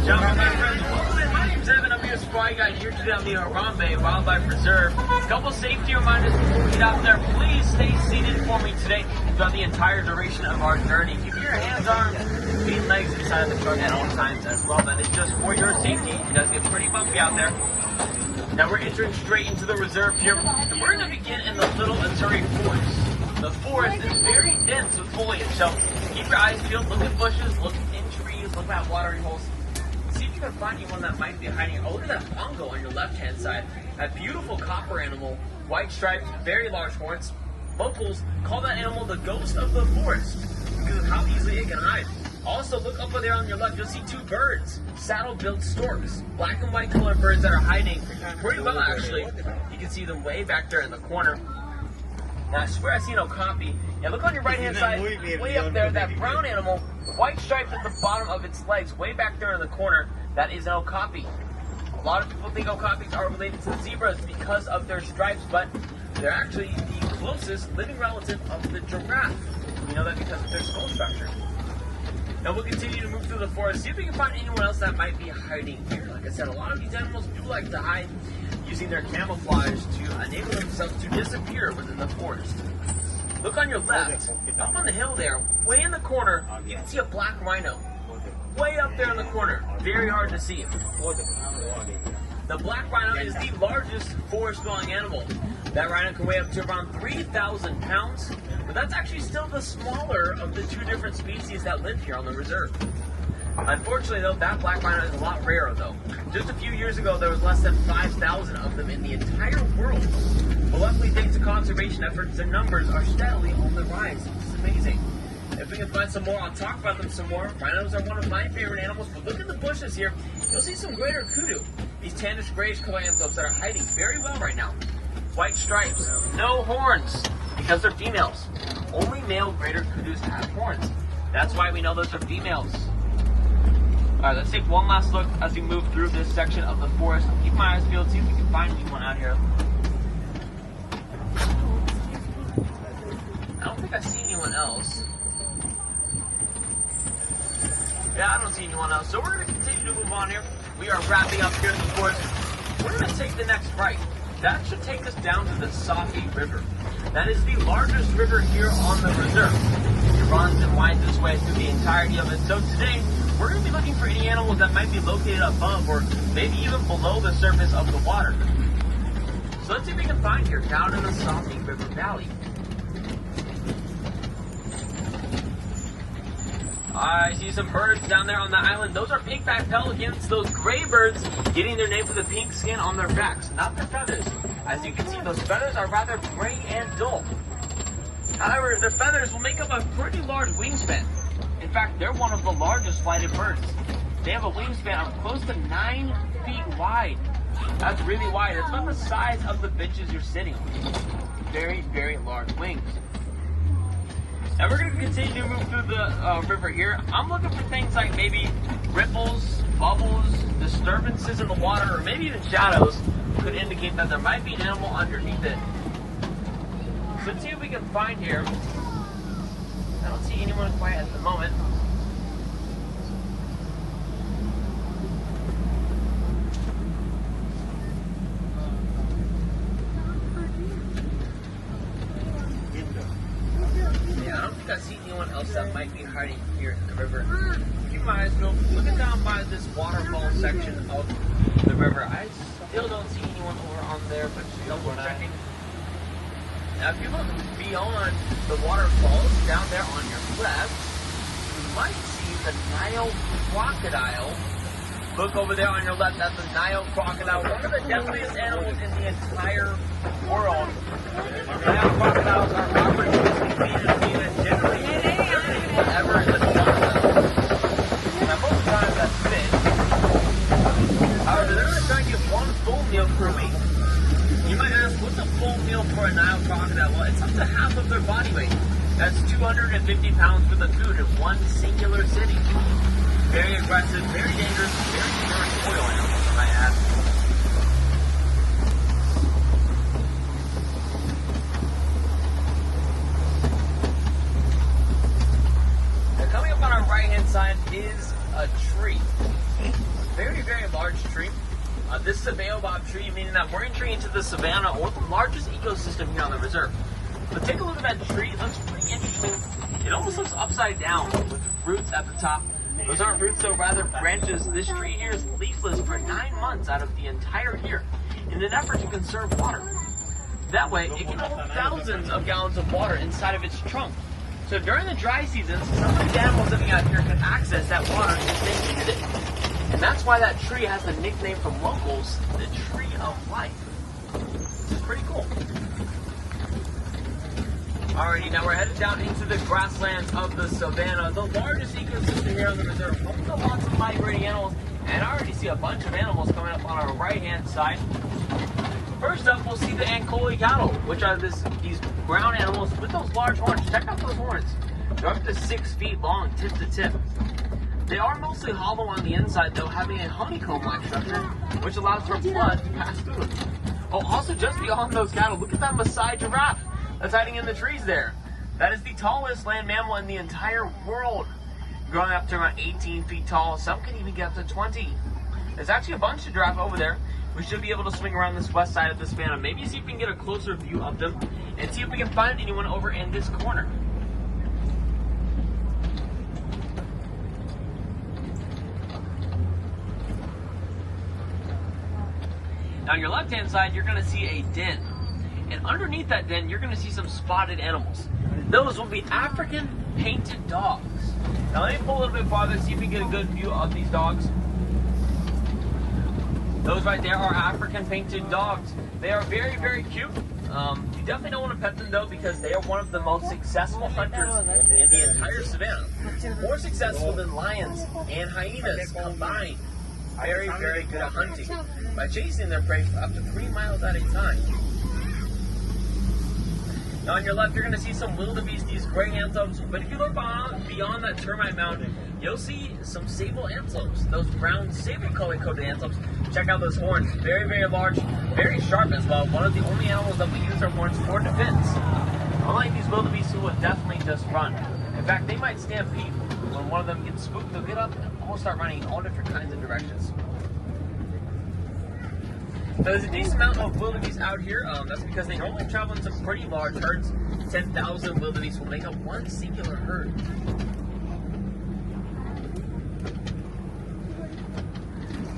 Gentlemen, my friends, welcome in. My name's Evan. I'm your spy guide here today on the Harambe Wildlife Reserve. A couple safety reminders before we get out there. Please stay seated for me today throughout the entire duration of our journey. Keep your hands, arms, feet, and legs inside of the truck at all times as well. That is just for your safety. It does get pretty bumpy out there. Now we're entering straight into the reserve here, and we're going to begin in the Little Aturi Forest. The forest is very dense with foliage, so keep your eyes peeled, look at bushes, look in trees, look at watering holes. See if you can find anyone that might be hiding. Oh, look at that bongo on your left-hand side. That beautiful copper animal, white striped, very large horns. Locals call that animal the ghost of the forest because of how easily it can hide. Also, look up there on your left, you'll see two birds, saddle-billed storks, black and white colored birds that are hiding pretty well, actually. You can see them way back there in the corner. Now, I swear I see no copy. Yeah, look on your right-hand side, way up there, that brown animal, white stripes at the bottom of its legs, way back there in the corner, that is an okapi. A lot of people think okapis are related to the zebras because of their stripes, but they're actually the closest living relative of the giraffe. We know that because of their skull structure. Now we'll continue to move through the forest, see if we can find anyone else that might be hiding here. Like I said, a lot of these animals do like to hide using their camouflage to enable themselves to disappear within the forest. Look on your left, up on the hill there, way in the corner, you can see a black rhino. Way up there in the corner, very hard to see. The black rhino is the largest forest-dwelling animal. That rhino can weigh up to around 3,000 pounds, but that's actually still the smaller of the two different species that live here on the reserve. Unfortunately, though, that black rhino is a lot rarer, though. Just a few years ago, there was less than 5,000 of them in the entire world. But luckily, thanks to conservation efforts, their numbers are steadily on the rise. It's amazing. If we can find some more, I'll talk about them some more. Rhinos are one of my favorite animals, but look at the bushes here. You'll see some greater kudu. These tannish grayish color antelopes that are hiding very well right now. White stripes, no horns, because they're females. Only male greater kudus have horns. That's why we know those are females. Alright, let's take one last look as we move through this section of the forest. Keep my eyes peeled, see if we can find anyone out here. I don't think I see anyone else. Yeah, I don't see anyone else. So we're going to continue to move on here. We are wrapping up here in the forest. We're going to take the next right. That should take us down to the Safi River. That is the largest river here on the reserve. It runs and winds its way through the entirety of it. So today, we're going to be looking for any animals that might be located above or maybe even below the surface of the water. So let's see if we can find here down in the Safi River Valley. I see some birds down there on the island. Those are pink-backed pelicans, those gray birds getting their name for the pink skin on their backs, not their feathers. As you can see, those feathers are rather gray and dull. However, their feathers will make up a pretty large wingspan. In fact, they're one of the largest flighted birds. They have a wingspan of close to 9 feet wide. That's really wide. It's about the size of the benches you're sitting on. Very, very large wings. Now we're going to continue to move through the river here. I'm looking for things like maybe ripples, bubbles, disturbances in the water, or maybe even shadows could indicate that there might be an animal underneath it. So let's see if we can find here. I don't see anyone quite at the moment. I see anyone else that might be hiding here in the river. Keep my eyes peeled. Looking down by this waterfall section of the river, I still don't see anyone over on there, but just double checking. Now, if you look beyond the waterfalls down there on your left, you might see the Nile crocodile. Look over there on your left, that's the Nile crocodile, one of the deadliest animals in the entire world. Nile crocodiles are opportunistic and generally ever in the jungle. Now, most times that's fish. However, they're going to try and get one full meal per week. You might ask, what's a full meal for a Nile crocodile? Well, it's up to half of their body weight. That's 250 pounds worth of food in one singular sitting. Very aggressive, very dangerous, very territorial animals, I might add. Now, coming up on our right-hand side is a tree. very, very large tree. This is a baobab tree, meaning that we're entering into the savanna, or the largest ecosystem here on the reserve. But take a look at that tree. It looks pretty interesting. It almost looks upside down with roots at the top. Those aren't roots, though, rather branches. This tree here is leafless for 9 months out of the entire year in an effort to conserve water. That way, it can hold thousands of gallons of water inside of its trunk. So during the dry seasons, some of the animals living out here can access that water if they needed it. And that's why that tree has the nickname from locals, the Tree of Life. It's pretty cool. Alrighty, now we're headed down into the grasslands of the savanna, the largest ecosystem here on the reserve, home to lots of migrating animals. And I already see a bunch of animals coming up on our right-hand side. First up, we'll see the Ankole cattle, which are these brown animals with those large horns. Check out those horns. They're up to 6 feet long, tip to tip. They are mostly hollow on the inside, though, having a honeycomb-like structure, which allows for blood to pass through them. Oh, also, just beyond those cattle, look at that Maasai giraffe that's hiding in the trees there. That is the tallest land mammal in the entire world, growing up to around 18 feet tall. Some can even get up to 20. There's actually a bunch of giraffe over there. We should be able to swing around this west side of the savanna, maybe see if we can get a closer view of them, and see if we can find anyone over in this corner. Now on your left-hand side, you're going to see a den. And underneath that den, you're going to see some spotted animals. Those will be African painted dogs. Now let me pull a little bit farther, see if we can get a good view of these dogs. Those right there are African painted dogs. They are very, very cute. You definitely don't want to pet them, though, because they are one of the most successful hunters in the entire savanna. More successful than lions and hyenas combined. Very, very good at hunting by chasing their prey for up to 3 miles at a time. Now on your left, you're going to see some wildebeest, these gray antelopes. But if you look beyond that termite mound, you'll see some sable antelopes. Those brown sable-colored coated antelopes. Check out those horns. Very, very large, very sharp as well. One of the only animals that we use our horns for defense. Unlike these wildebeest who will definitely just run. In fact, they might stampede. When one of them gets spooked, they'll get up and almost start running in all different kinds of directions. So there's a decent amount of wildebeest out here. That's because they normally travel in some pretty large herds. 10,000 wildebeest will make up one singular herd.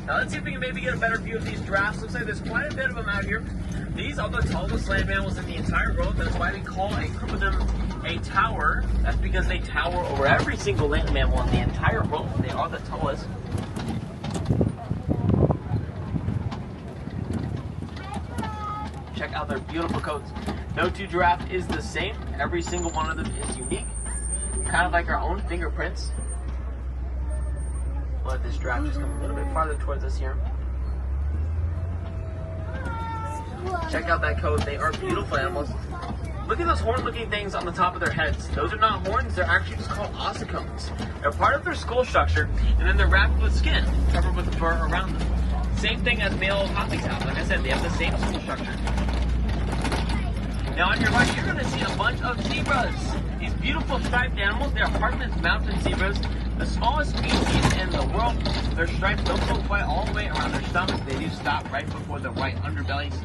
Now let's see if we can maybe get a better view of these giraffes. Looks like there's quite a bit of them out here. These are the tallest land mammals in the entire world. That's why we call a group of them a tower. That's because they tower over every single land mammal in the entire world. They are the tallest. Check out their beautiful coats. No two giraffe is the same. Every single one of them is unique. Kind of like our own fingerprints. We'll let this giraffe just come a little bit farther towards us here. Check out that coat. They are beautiful animals. Look at those horn-looking things on the top of their heads. Those are not horns. They're actually just called ossicones. They're part of their skull structure, and then they're wrapped with skin, covered with fur around them. Same thing as male hoppings have. Like I said, they have the same skull structure. Now on your right, you're going to see a bunch of zebras. These beautiful striped animals, they are Hartman's mountain zebras, the smallest species in the world. Their stripes don't go quite all the way around their stomach. They do stop right before their white underbellies.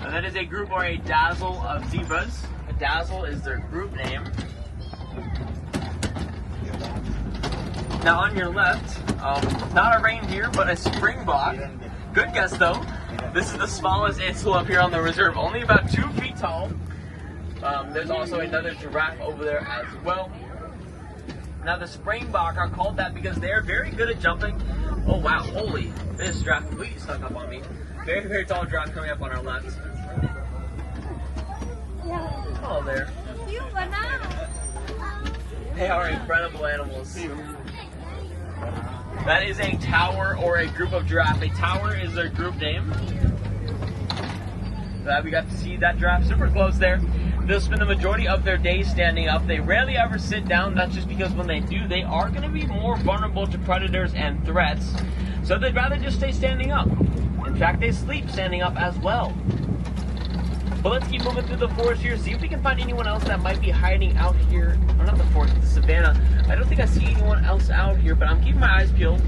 And that is a group or a dazzle of zebras. A dazzle is their group name. Now on your left, not a reindeer, but a springbok. Good guess though. This is the smallest antelope here on the reserve, only about 2 feet tall. There's also another giraffe over there as well. Now the springbok are called that because they're very good at jumping. Oh wow, holy, this giraffe completely snuck up on me. Very, very tall giraffe coming up on our left. Oh there. They are incredible animals. That is a tower or a group of giraffe. A tower is their group name. Glad we got to see that giraffe super close there. They'll spend the majority of their days standing up. They rarely ever sit down. That's just because when they do, they are going to be more vulnerable to predators and threats. So they'd rather just stay standing up. In fact, they sleep standing up as well. But let's keep moving through the forest here, see if we can find anyone else that might be hiding out here. Or not the forest, the savanna. I don't think I see anyone else out here, but I'm keeping my eyes peeled.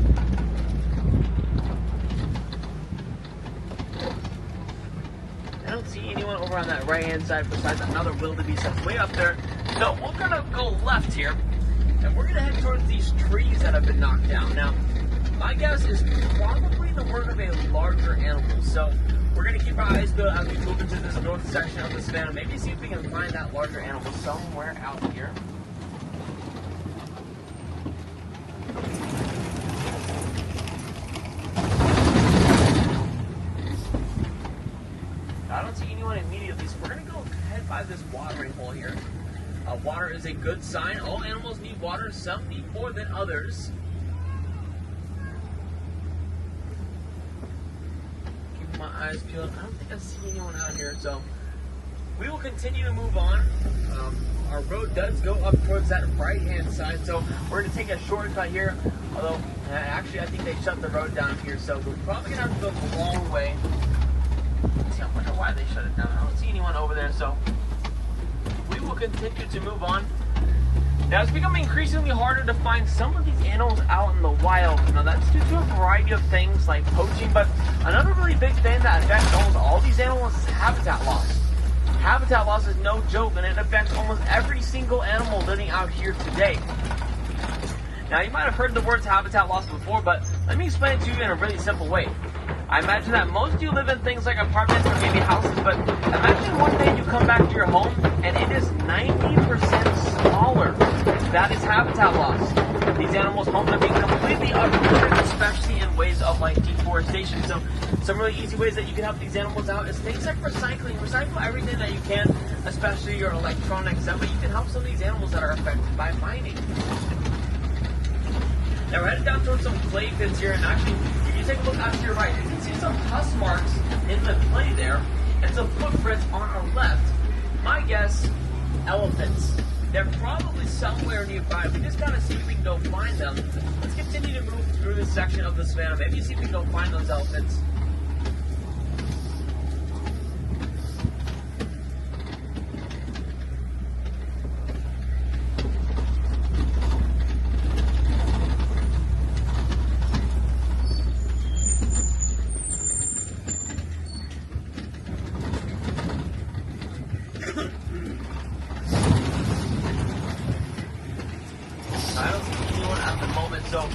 over on that right-hand side besides another wildebeest that's way up there. So we're gonna go left here, and we're gonna head towards these trees that have been knocked down. Now, my guess is probably the work of a larger animal. So we're gonna keep our eyes peeled as we move into this north section of the savannah. Maybe see if we can find that larger animal somewhere out here. I don't see anyone immediately, so we're gonna go head by this watering hole here. Water is a good sign. All animals need water. Some need more than others. Keep my eyes peeled. I don't think I see anyone out here, so we will continue to move on. Our road does go up towards that right-hand side, so we're going to take a shortcut here. Although, actually, I think they shut the road down here, so we're probably going to have to go the long way. I wonder why they shut it down. I don't see anyone over there, so we will continue to move on. Now, it's becoming increasingly harder to find some of these animals out in the wild. Now, that's due to a variety of things like poaching, but another really big thing that affects almost all these animals is habitat loss. Habitat loss is no joke, and it affects almost every single animal living out here today. Now, you might have heard the words habitat loss before, but let me explain it to you in a really simple way. I imagine that most of you live in things like apartments or maybe houses, but imagine one day you come back to your home and it is 90% smaller. That is habitat loss. These animals' homes are being completely uprooted, especially in ways of like deforestation. So some really easy ways that you can help these animals out is things like recycling. Recycle everything that you can, especially your electronics. That way you can help some of these animals that are affected by mining. Now we're headed down towards some clay pits here, and actually, if you take a look out to your right, you can see some tusk marks in the clay there, and some footprints on our left. My guess, elephants. They're probably somewhere nearby. We just gotta see if we can go find them. Let's continue to move through this section of the savannah. Maybe see if we can go find those elephants. I don't see anyone at the moment, so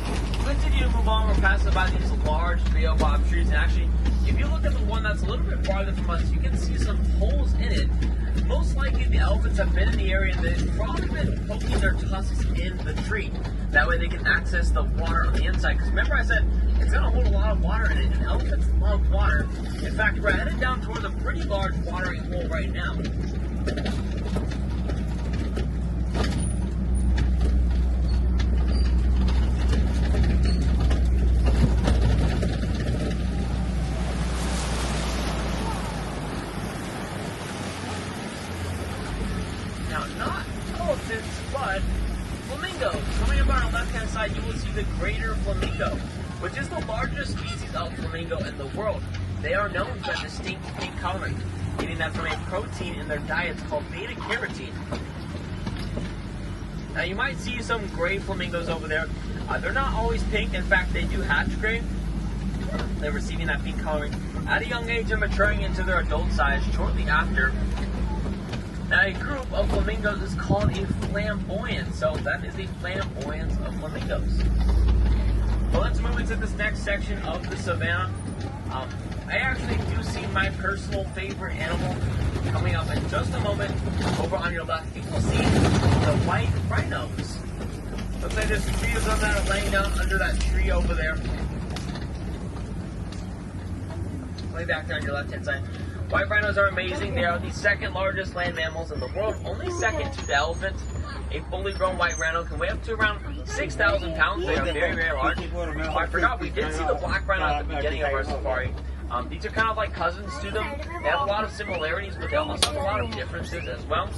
continue to move on. We're passing by these large baobab trees, and actually, if you look at the one that's a little bit farther from us, you can see some holes in it. Most likely the elephants have been in the area and they've probably been poking their tusks in the tree. That way they can access the water on the inside. Because remember I said it's going to hold a lot of water in it, and elephants love water. In fact, we're headed down towards a pretty large watering hole right now. Now, not elephants, but flamingos. Coming up on our left-hand side, you will see the greater flamingo, which is the largest species of flamingo in the world. They are known for distinct pink coloring, getting that from a protein in their diets called beta-carotene. Now, you might see some gray flamingos over there. They're not always pink. In fact, they do hatch gray. They're receiving that pink coloring at a young age and maturing into their adult size shortly after. Now, a group of flamingos is called a flamboyant, so that is the flamboyance of flamingos. Well, let's move into this next section of the savannah. I actually do see my personal favorite animal coming up in just a moment. Over on your left, you will see the white rhinos. Looks like there's a few of them that are laying down under that tree over there. Way back there on your left-hand side. White rhinos are amazing. They are the second largest land mammals in the world, only second to the elephant. A fully grown white rhino can weigh up to around 6,000 pounds. They are very, very large. Oh, I forgot, we did see the black rhino at the beginning of our safari. These are kind of like cousins to them. They have a lot of similarities, but they also have a lot of differences as well.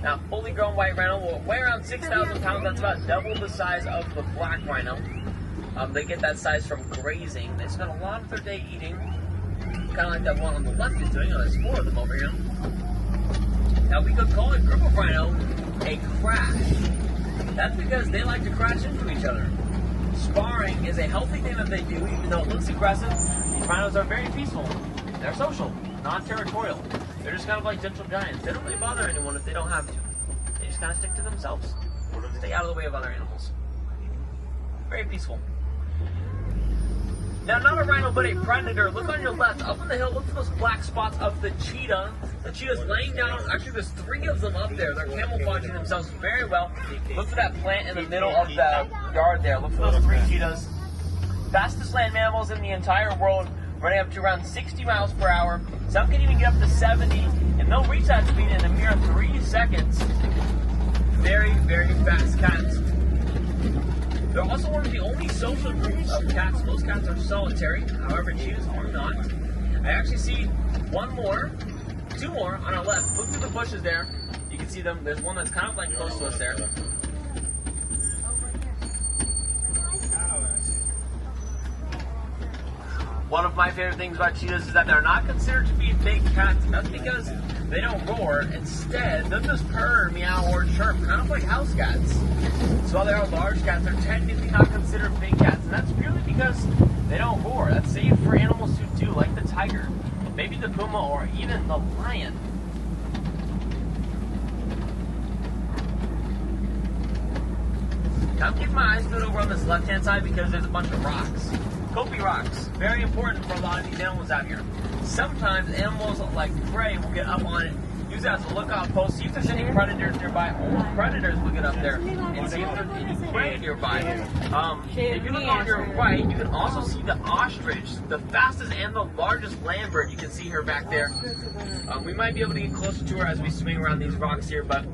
Now, fully grown white rhino will weigh around 6,000 pounds. That's about double the size of the black rhino. They get that size from grazing. They spend a lot of their day eating. Kind of like that one on the left is doing. There's 4 of them over here. Now, we could call a group of rhino a crash. That's because they like to crash into each other. Sparring is a healthy thing that they do, even though it looks aggressive. These rhinos are very peaceful. They're social. non-territorial. They're just kind of like gentle giants. They don't really bother anyone if they don't have to. They just kind of stick to themselves. Stay out of the way of other animals. Very peaceful. Now, not a rhino, but a predator. Look on your left, up on the hill. Look for those black spots of the cheetah. The cheetah's laying down. Actually, there's 3 of them up there. They're camouflaging themselves very well. Look for that plant in the middle of the yard there. Look for those 3 cheetahs. Fastest land mammals in the entire world, running up to around 60 miles per hour. Some can even get up to 70, and they'll reach that speed in a mere 3 seconds. Very, very fast cats. They're also one of the only social groups of cats. Most cats are solitary, however, cheetahs are not. I actually see 2 more on our left. Look through the bushes there. You can see them. There's one that's kind of like close to us there. One of my favorite things about cheetahs is that they're not considered to be big cats. That's because they don't roar. Instead, they'll just purr, meow, or chirp, kind of like house cats. So while they are large cats, they're technically not considered big cats. And that's purely because they don't roar. That's saved for animals who do, like the tiger, maybe the puma, or even the lion. Now I'm keeping my eyes good over on this left-hand side because there's a bunch of rocks. Kopi rocks, very important for a lot of these animals out here. Sometimes animals like prey will get up on it, use it as a lookout post, see if there's any predators nearby. Only predators will get up there and see if there's any prey nearby. If you look on your right, you can also see the ostrich, the fastest and the largest land bird. You can see her back there. We might be able to get closer to her as we swing around these rocks here, but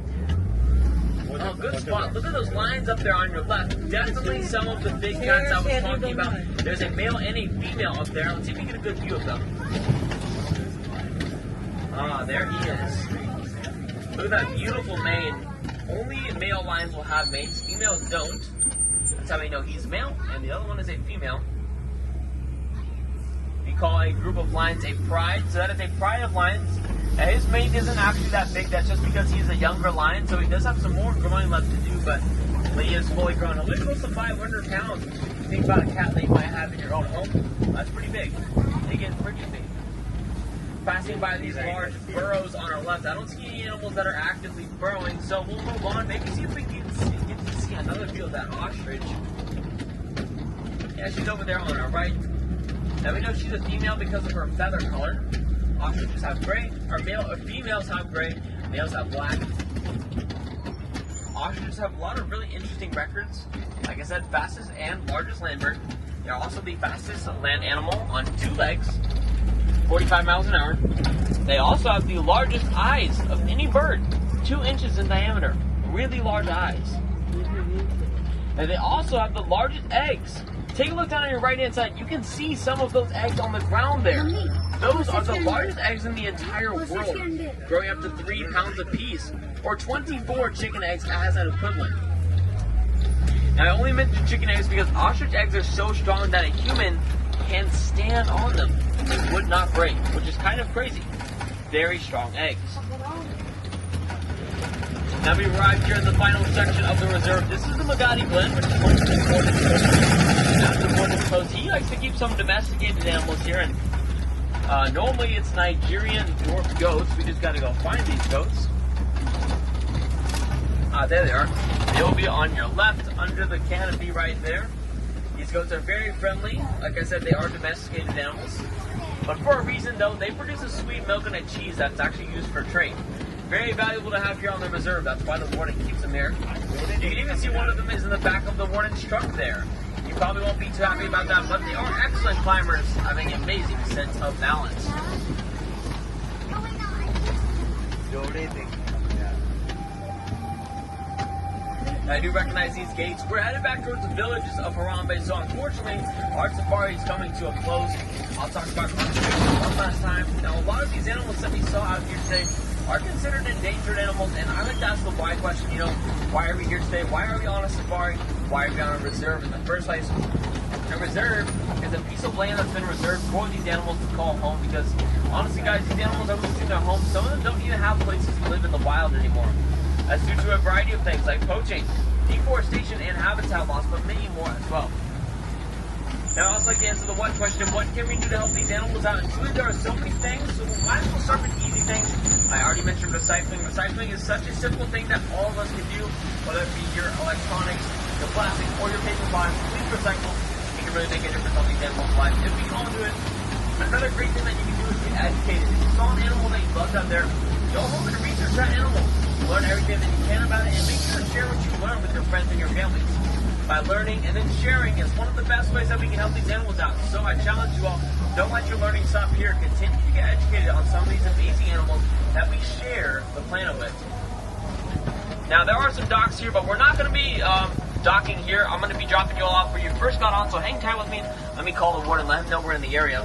oh, good spot. Look at those lines up there on your left. Definitely some of the big cats I was talking about. There's a male and a female up there. Let's see if we can get a good view of them. Ah, there he is. Look at that beautiful mane. Only male lions will have manes. Females don't. That's how we know he's male, and the other one is a female. We call a group of lions a pride. So that is a pride of lions. Now his mane isn't actually that big. That's just because he's a younger lion, so he does have some more growing left to do, but he is fully grown. He'll live close to 500 pounds. Think about a cat that you might have in your own home. That's pretty big. They get pretty big. Passing by these large burrows on our left, I don't see any animals that are actively burrowing, so we'll move on. Maybe see if we can get to see another view of that ostrich. Yeah, she's over there on our right. Now we know she's a female because of her feather color. Ostriches have gray, or females have gray, males have black. Ostriches have a lot of really interesting records. Like I said, fastest and largest land bird. They're also the fastest land animal on 2 legs, 45 miles an hour. They also have the largest eyes of any bird, 2 inches in diameter. Really large eyes. And they also have the largest eggs. Take a look down on your right hand side. You can see some of those eggs on the ground there. Those are the largest eggs in the entire world, growing up to 3 pounds apiece, or 24 chicken eggs as an equivalent. Now I only mentioned chicken eggs because ostrich eggs are so strong that a human can stand on them. They would not break, which is kind of crazy. Very strong eggs. Now we arrived here in the final section of the reserve. This is the Magadi blend, which is one of the important after border close. He likes to keep some domesticated animals here, and normally it's Nigerian dwarf goats. We just got to go find these goats. There they are. They will be on your left under the canopy right there. These goats are very friendly. Like I said, they are domesticated animals. But for a reason though, they produce a sweet milk and a cheese that's actually used for trade. Very valuable to have here on the reserve. That's why the warden keeps them there. You can even see one of them is in the back of the warden's truck there. You probably won't be too happy about that, but they are excellent climbers, having an amazing sense of balance. I do recognize these gates. We're headed back towards the villages of Harambe, so unfortunately, our safari is coming to a close. I'll talk about conservation one last time. Now, a lot of these animals that we saw out here today are considered endangered animals, and I like to ask the why question, why are we here today? Why are we on a safari? Why are we on a reserve in the first place? A reserve is a piece of land that's been reserved for these animals to call home because, honestly guys, these animals are losing their homes. Some of them don't even have places to live in the wild anymore. That's due to a variety of things like poaching, deforestation, and habitat loss, but many more as well. Now, I also like to answer the what question: what can we do to help these animals out? And truly, there are so many things, so we might as well start with easy things. I already mentioned recycling. Recycling is such a simple thing that all of us can do, whether it be your electronics, your plastic, or your paper bottles. Please recycle. It can really make a difference on these animals' lives. If we all do it, another great thing that you can do is get educated. If you saw an animal that you loved out there, go home and research that animal. Learn everything that you can about it, and make sure to share what you learn with your friends and your families. By learning and then sharing is one of the best ways that we can help these animals out. So I challenge you all, don't let your learning stop here. Continue to get educated on some of these amazing animals that we share the planet with. Now, there are some docks here, but we're not going to be docking here. I'm going to be dropping you all off where you first got on, so hang tight with me. Let me call the warden and let him know we're in the area.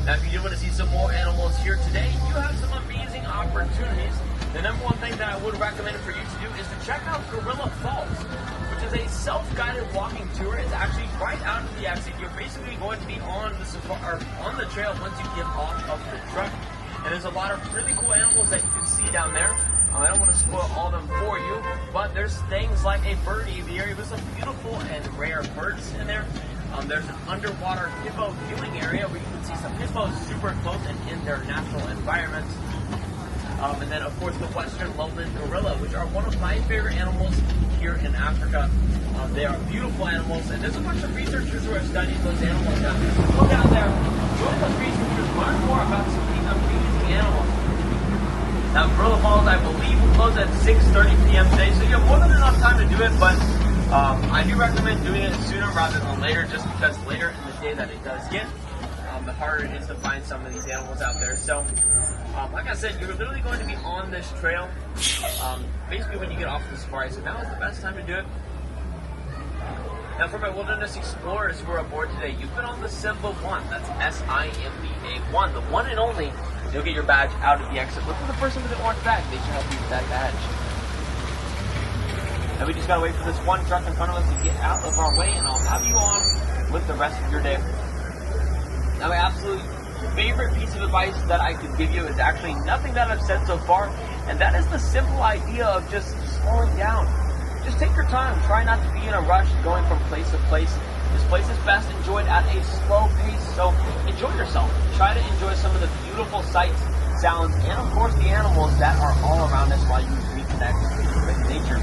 Now, if you do want to see some more animals here today, you have some amazing opportunities. The number one thing that I would recommend for you to do is to check out Gorilla Falls, which is a self-guided walking tour. It's actually right out of the exit. You're basically going to be on the trail once you get off of the truck. And there's a lot of really cool animals that you can see down there. I don't want to spoil all of them for you, but there's things like a bird aviary with some beautiful and rare birds in there. There's an underwater hippo viewing area where you can see some hippos super close and in their natural environment. And then, of course, the western lowland gorilla, which are one of my favorite animals here in Africa. They are beautiful animals, and there's a bunch of researchers who are studying those animals now. Look out there, join those researchers, learn more about some of these amazing animals. Now, Gorilla Falls, I believe, will close at 6:30 p.m. today, so you have more than enough time to do it, but I do recommend doing it sooner rather than later, just because later in the day that it does get, the harder it is to find some of these animals out there. So, like I said, you're literally going to be on this trail, basically when you get off the safari, so now is the best time to do it. Now, for my wilderness explorers who are aboard today, you've been on the Simba 1, that's SIMBA 1, the one and only. You'll get your badge out of the exit. Look for the person with the orange badge, they should help you with that badge. And we just gotta wait for this one truck in front of us to get out of our way, and I'll have you on with the rest of your day. Now, my absolute favorite piece of advice that I could give you is actually nothing that I've said so far, and that is the simple idea of just slowing down. Just take your time. Try not to be in a rush going from place to place. This place is best enjoyed at a slow pace, so enjoy yourself. Try to enjoy some of the beautiful sights, sounds, and of course the animals that are all around us while you reconnect with nature.